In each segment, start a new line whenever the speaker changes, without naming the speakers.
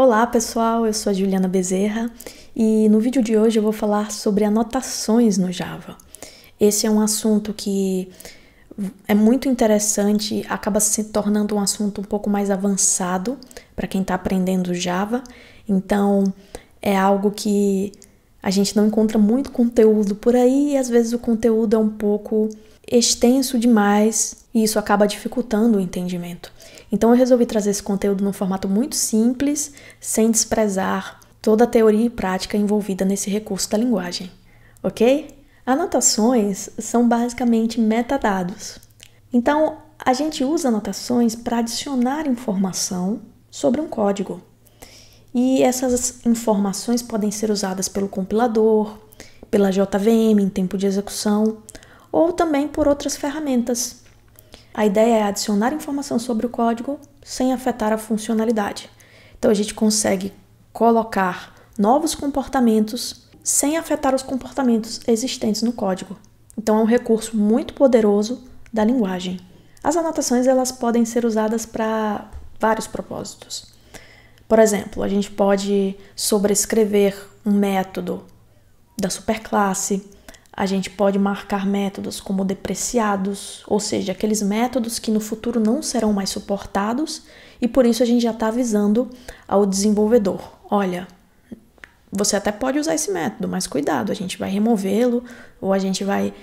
Olá pessoal, eu sou a Juliana Bezerra e no vídeo de hoje eu vou falar sobre anotações no Java. Esse é um assunto que é muito interessante, acaba se tornando um assunto um pouco mais avançado para quem está aprendendo Java, então é algo que a gente não encontra muito conteúdo por aí e às vezes o conteúdo é um pouco extenso demais e isso acaba dificultando o entendimento. Então eu resolvi trazer esse conteúdo num formato muito simples, sem desprezar toda a teoria e prática envolvida nesse recurso da linguagem, ok? Anotações são basicamente metadados. Então a gente usa anotações para adicionar informação sobre um código. E essas informações podem ser usadas pelo compilador, pela JVM em tempo de execução, ou também por outras ferramentas. A ideia é adicionar informação sobre o código sem afetar a funcionalidade. Então a gente consegue colocar novos comportamentos sem afetar os comportamentos existentes no código. Então é um recurso muito poderoso da linguagem. As anotações elas podem ser usadas para vários propósitos. Por exemplo, a gente pode sobrescrever um método da superclasse. A gente pode marcar métodos como depreciados, ou seja, aqueles métodos que no futuro não serão mais suportados e por isso a gente já está avisando ao desenvolvedor. Olha, você até pode usar esse método, mas cuidado, a gente vai removê-lo ou a gente vai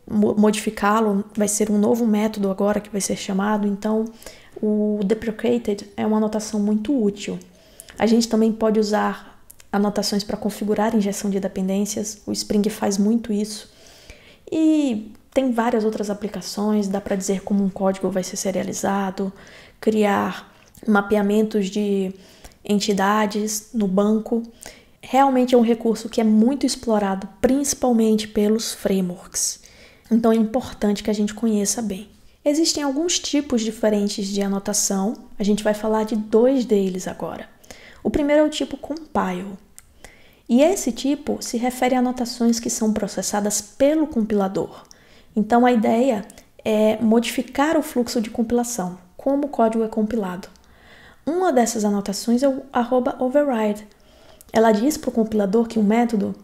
modificá-lo, vai ser um novo método agora que vai ser chamado. Então, o deprecated é uma anotação muito útil. A gente também pode usar anotações para configurar injeção de dependências, o Spring faz muito isso. E tem várias outras aplicações, dá para dizer como um código vai ser serializado, criar mapeamentos de entidades no banco. Realmente é um recurso que é muito explorado, principalmente pelos frameworks. Então é importante que a gente conheça bem. Existem alguns tipos diferentes de anotação, a gente vai falar de dois deles agora. O primeiro é o tipo compile. E esse tipo se refere a anotações que são processadas pelo compilador. Então a ideia é modificar o fluxo de compilação, como o código é compilado. Uma dessas anotações é o @override. Ela diz para o compilador que o método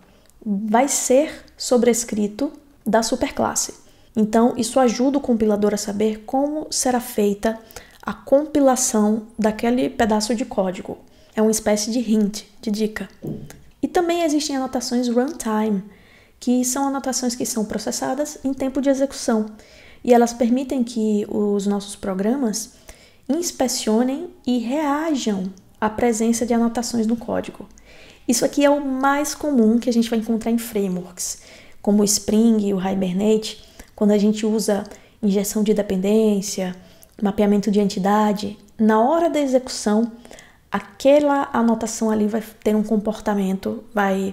vai ser sobrescrito da superclasse. Então isso ajuda o compilador a saber como será feita a compilação daquele pedaço de código. É uma espécie de hint, de dica. E também existem anotações runtime, que são anotações que são processadas em tempo de execução. E elas permitem que os nossos programas inspecionem e reajam à presença de anotações no código. Isso aqui é o mais comum que a gente vai encontrar em frameworks, como o Spring e o Hibernate, quando a gente usa injeção de dependência, mapeamento de entidade. Na hora da execução, aquela anotação ali vai ter um comportamento, vai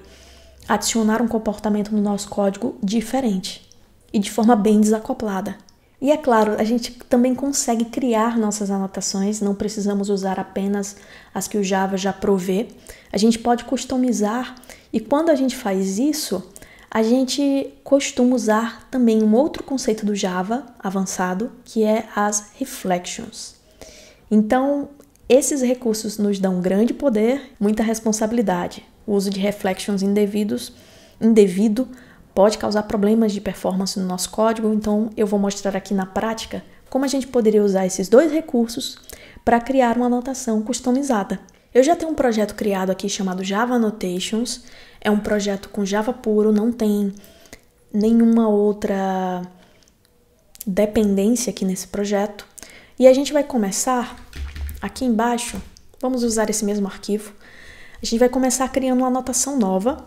adicionar um comportamento no nosso código diferente e de forma bem desacoplada. E é claro, a gente também consegue criar nossas anotações, não precisamos usar apenas as que o Java já provê. A gente pode customizar e quando a gente faz isso, a gente costuma usar também um outro conceito do Java avançado, que é as reflections. Então, esses recursos nos dão grande poder, muita responsabilidade. O uso de reflections indevido pode causar problemas de performance no nosso código, então eu vou mostrar aqui na prática como a gente poderia usar esses dois recursos para criar uma anotação customizada. Eu já tenho um projeto criado aqui chamado Java Annotations, é um projeto com Java puro, não tem nenhuma outra dependência aqui nesse projeto. E a gente vai começar aqui embaixo, vamos usar esse mesmo arquivo, a gente vai começar criando uma anotação nova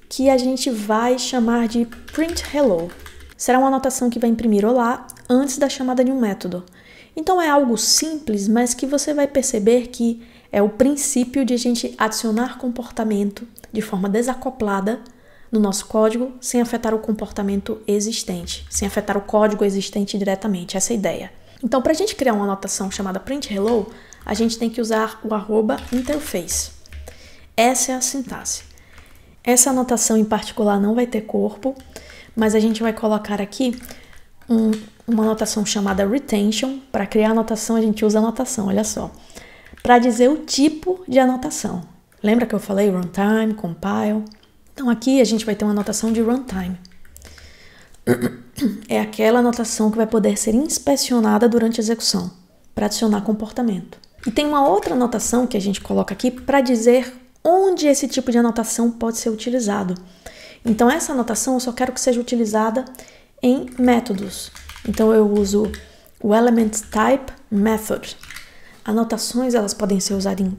que a gente vai chamar de print hello. Será uma anotação que vai imprimir olá antes da chamada de um método. Então é algo simples, mas que você vai perceber que é o princípio de a gente adicionar comportamento de forma desacoplada no nosso código sem afetar o comportamento existente, sem afetar o código existente diretamente, essa é a ideia. Então, para a gente criar uma anotação chamada print hello, a gente tem que usar o @interface. Essa é a sintaxe. Essa anotação em particular não vai ter corpo, mas a gente vai colocar aqui uma anotação chamada retention. Para criar anotação, a gente usa anotação, olha só. para dizer o tipo de anotação. Lembra que eu falei runtime, compile? Então aqui a gente vai ter uma anotação de runtime. É aquela anotação que vai poder ser inspecionada durante a execução, para adicionar comportamento. E tem uma outra anotação que a gente coloca aqui para dizer onde esse tipo de anotação pode ser utilizado. Então essa anotação eu só quero que seja utilizada em métodos. Então eu uso o element type method. Anotações elas podem ser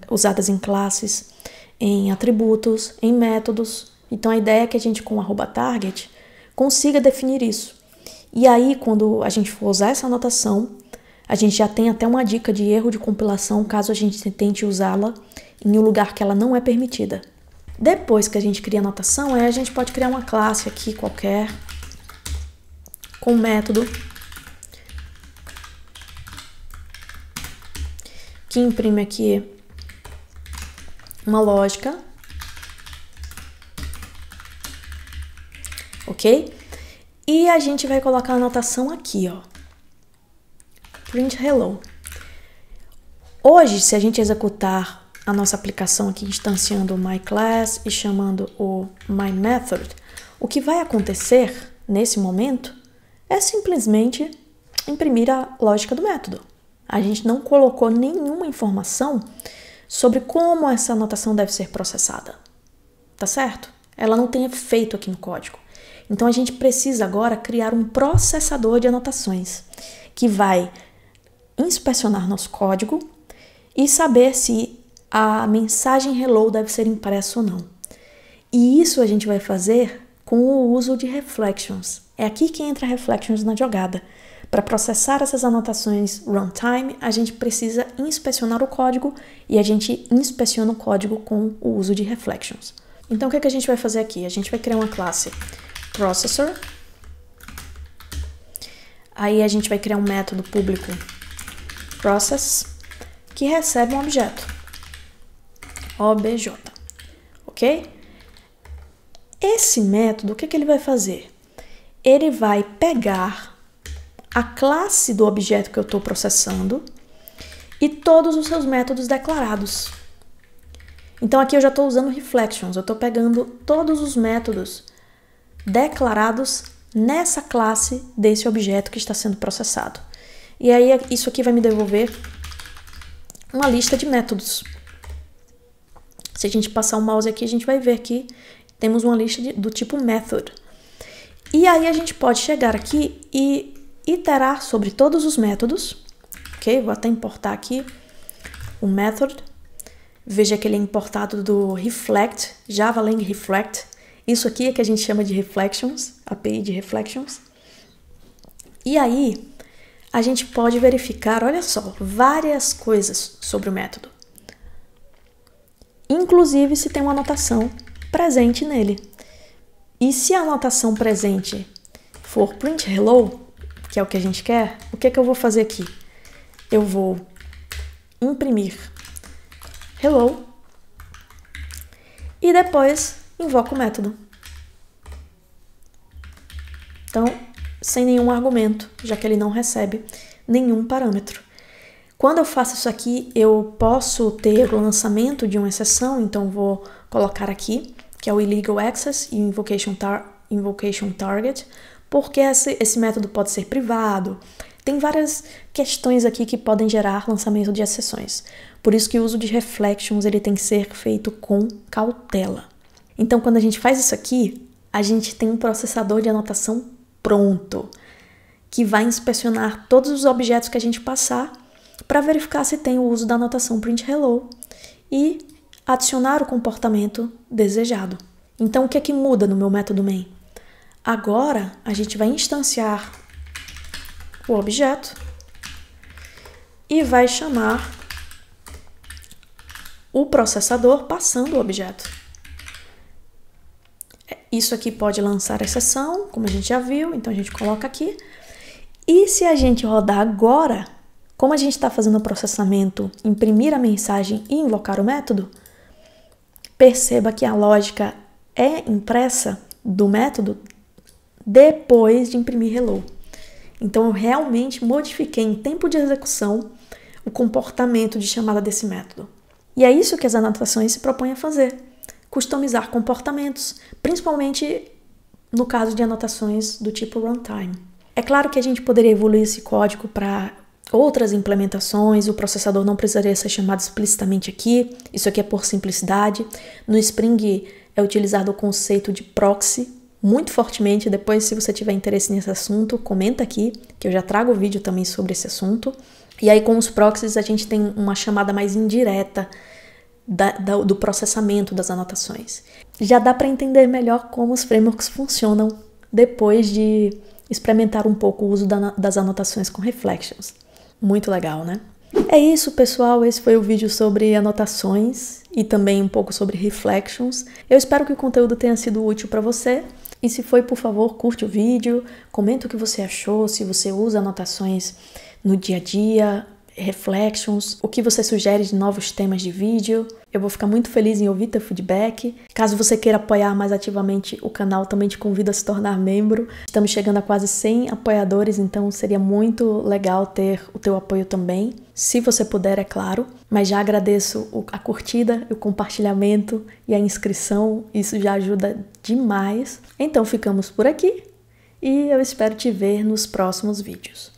usadas em classes, em atributos, em métodos. Então a ideia é que a gente com @target consiga definir isso. E aí quando a gente for usar essa anotação, a gente já tem até uma dica de erro de compilação caso a gente tente usá-la em um lugar que ela não é permitida. Depois que a gente cria a anotação, aí a gente pode criar uma classe aqui qualquer com método que imprime aqui uma lógica, ok? E a gente vai colocar a anotação aqui, ó, print hello. Hoje, se a gente executar a nossa aplicação aqui instanciando o myClass e chamando o myMethod, o que vai acontecer nesse momento é simplesmente imprimir a lógica do método. A gente não colocou nenhuma informação sobre como essa anotação deve ser processada, tá certo? Ela não tem efeito aqui no código. Então a gente precisa agora criar um processador de anotações que vai inspecionar nosso código e saber se a mensagem hello deve ser impressa ou não. E isso a gente vai fazer com o uso de reflections. É aqui que entra reflections na jogada. Para processar essas anotações runtime, a gente precisa inspecionar o código e a gente inspeciona o código com o uso de reflections. Então o que a gente vai fazer aqui? A gente vai criar uma classe processor. Aí a gente vai criar um método público process que recebe um objeto obj, ok? Esse método, o que ele vai fazer? Ele vai pegar a classe do objeto que eu estou processando e todos os seus métodos declarados. Então aqui eu já estou usando reflections, eu estou pegando todos os métodos declarados nessa classe desse objeto que está sendo processado. E aí isso aqui vai me devolver uma lista de métodos. Se a gente passar o mouse aqui, a gente vai ver que temos uma lista do tipo method. E aí a gente pode chegar aqui e iterar sobre todos os métodos, ok? Vou até importar aqui o method. Veja que ele é importado do Reflect, Java Lang Reflect. Isso aqui é que a gente chama de Reflections, API de Reflections. E aí a gente pode verificar, olha só, várias coisas sobre o método. Inclusive se tem uma anotação presente nele. E se a anotação presente for print hello, que é o que a gente quer, o que eu vou fazer aqui? Eu vou imprimir hello e depois invoco o método. Então, sem nenhum argumento, já que ele não recebe nenhum parâmetro. Quando eu faço isso aqui, eu posso ter o lançamento de uma exceção, então vou colocar aqui, que é o illegal access e o invocation target, porque esse método pode ser privado. Tem várias questões aqui que podem gerar lançamento de exceções. Por isso que o uso de reflections ele tem que ser feito com cautela. Então, quando a gente faz isso aqui, a gente tem um processador de anotação pronto, que vai inspecionar todos os objetos que a gente passar para verificar se tem o uso da anotação print hello e adicionar o comportamento desejado. Então, o que é que muda no meu método main? Agora, a gente vai instanciar o objeto e vai chamar o processador passando o objeto. Isso aqui pode lançar exceção, como a gente já viu, então a gente coloca aqui. E se a gente rodar agora, como a gente está fazendo o processamento, imprimir a mensagem e invocar o método, perceba que a lógica é impressa do método depois de imprimir hello. Então eu realmente modifiquei em tempo de execução o comportamento de chamada desse método. E é isso que as anotações se propõem a fazer, customizar comportamentos, principalmente no caso de anotações do tipo runtime. É claro que a gente poderia evoluir esse código para outras implementações, o processador não precisaria ser chamado explicitamente aqui, isso aqui é por simplicidade. No Spring é utilizado o conceito de proxy muito fortemente. Depois, se você tiver interesse nesse assunto, comenta aqui, que eu já trago vídeo também sobre esse assunto. E aí com os proxies a gente tem uma chamada mais indireta do processamento das anotações. Já dá para entender melhor como os frameworks funcionam depois de experimentar um pouco o uso das anotações com reflections. Muito legal, né? É isso, pessoal. Esse foi o vídeo sobre anotações e também um pouco sobre reflections. Eu espero que o conteúdo tenha sido útil para você. E se foi, por favor, curte o vídeo, comenta o que você achou, se você usa anotações no dia a dia, reflections, o que você sugere de novos temas de vídeo. Eu vou ficar muito feliz em ouvir teu feedback. Caso você queira apoiar mais ativamente o canal, também te convido a se tornar membro. Estamos chegando a quase 100 apoiadores, então seria muito legal ter o teu apoio também, se você puder, é claro. Mas já agradeço a curtida, o compartilhamento e a inscrição, isso já ajuda demais. Então ficamos por aqui e eu espero te ver nos próximos vídeos.